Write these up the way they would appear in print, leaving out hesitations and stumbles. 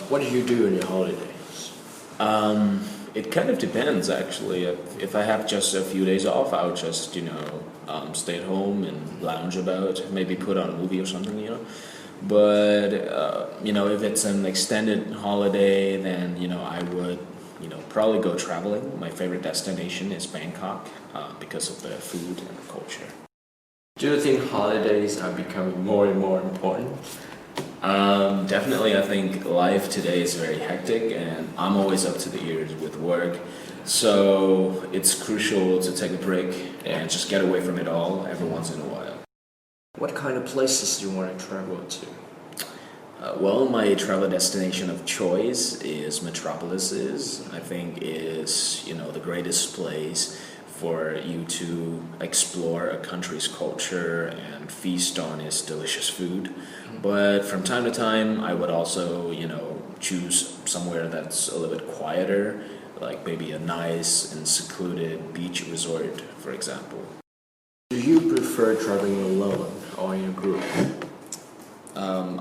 What do you do in your holidays? It kind of depends, actually. If I have just a few days off, I'll just, stay at home and lounge about, maybe put on a movie or something. But, if it's an extended holiday, then, I would, probably go traveling. My favorite destination is Bangkok because of the food and culture. Do you think holidays are becoming more and more important? Definitely, I think life today is very hectic, and I'm always up to the ears with work. So it's crucial to take a break and just get away from it all every once in a while. What kind of places do you want to travel to? Well, my travel destination of choice is metropolises. I think is the greatest place for you to explore a country's culture and feast on its delicious food. But from time to time, I would also, choose somewhere that's a little bit quieter, like maybe a nice and secluded beach resort, for example. Do you prefer traveling alone or in a group?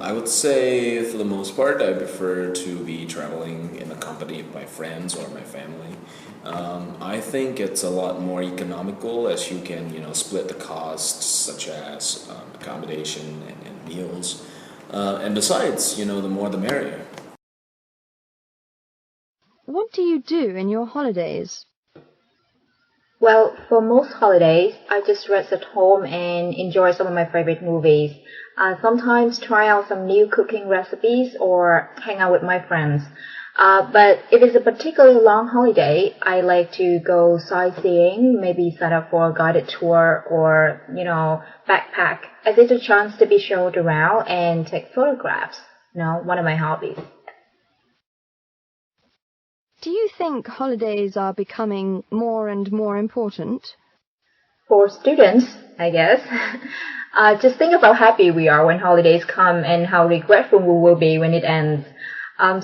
I would say for the most part, I prefer to be traveling in the company of my friends or my family. I think it's a lot more economical as you can, split the costs such as accommodation and meals. And besides, the more the merrier. What do you do in your holidays? Well, for most holidays, I just rest at home and enjoy some of my favorite movies. Sometimes try out some new cooking recipes or hang out with my friends. But if it's a particularly long holiday, I like to go sightseeing, maybe sign up for a guided tour or, backpack, as it's a chance to be showed around and take photographs. One of my hobbies. Do you think holidays are becoming more and more important? For students, I guess. Just think of how happy we are when holidays come and how regretful we will be when it ends.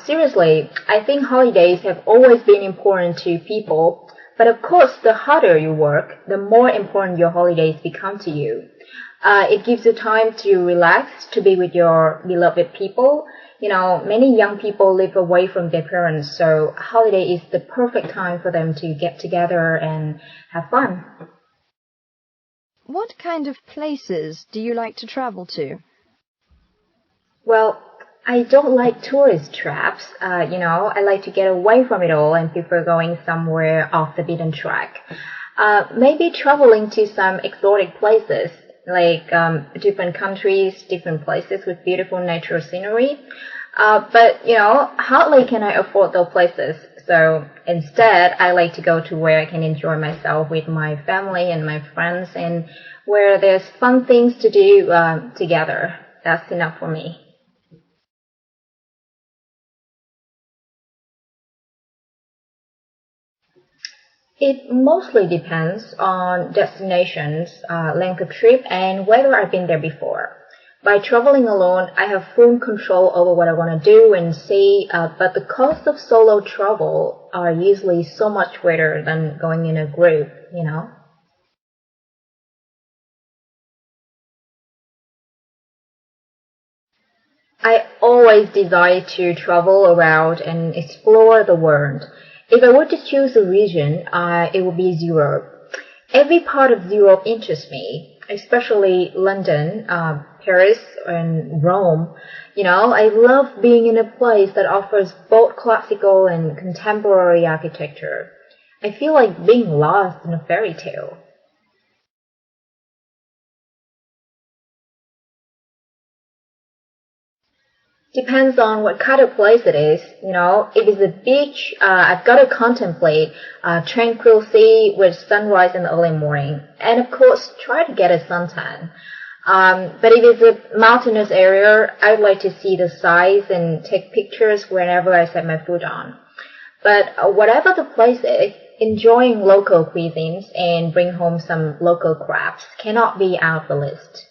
Seriously, I think holidays have always been important to people, but of course, the harder you work, the more important your holidays become to you. It gives you time to relax, to be with your beloved people. Many young people live away from their parents, so holiday is the perfect time for them to get together and have fun. What kind of places do you like to travel to? Well, I don't like tourist traps. I like to get away from it all and prefer going somewhere off the beaten track. Maybe traveling to some exotic places, like different countries, different places with beautiful natural scenery. But hardly can I afford those places. So instead, I like to go to where I can enjoy myself with my family and my friends and where there's fun things to do together. That's enough for me. It mostly depends on destinations, length of trip, and whether I've been there before. By traveling alone, I have full control over what I want to do and see, but the costs of solo travel are usually so much greater than going in a group. I always desire to travel around and explore the world. If I were to choose a region, it would be Europe. Every part of Europe interests me, especially London, Paris, and Rome. I love being in a place that offers both classical and contemporary architecture. I feel like being lost in a fairy tale. Depends on what kind of place it is. If it's a beach, I've got to contemplate tranquil sea with sunrise in the early morning. And of course, try to get a suntan. But if it's a mountainous area, I'd like to see the sights and take pictures whenever I set my foot on. But whatever the place is, enjoying local cuisines and bring home some local crafts cannot be out of the list.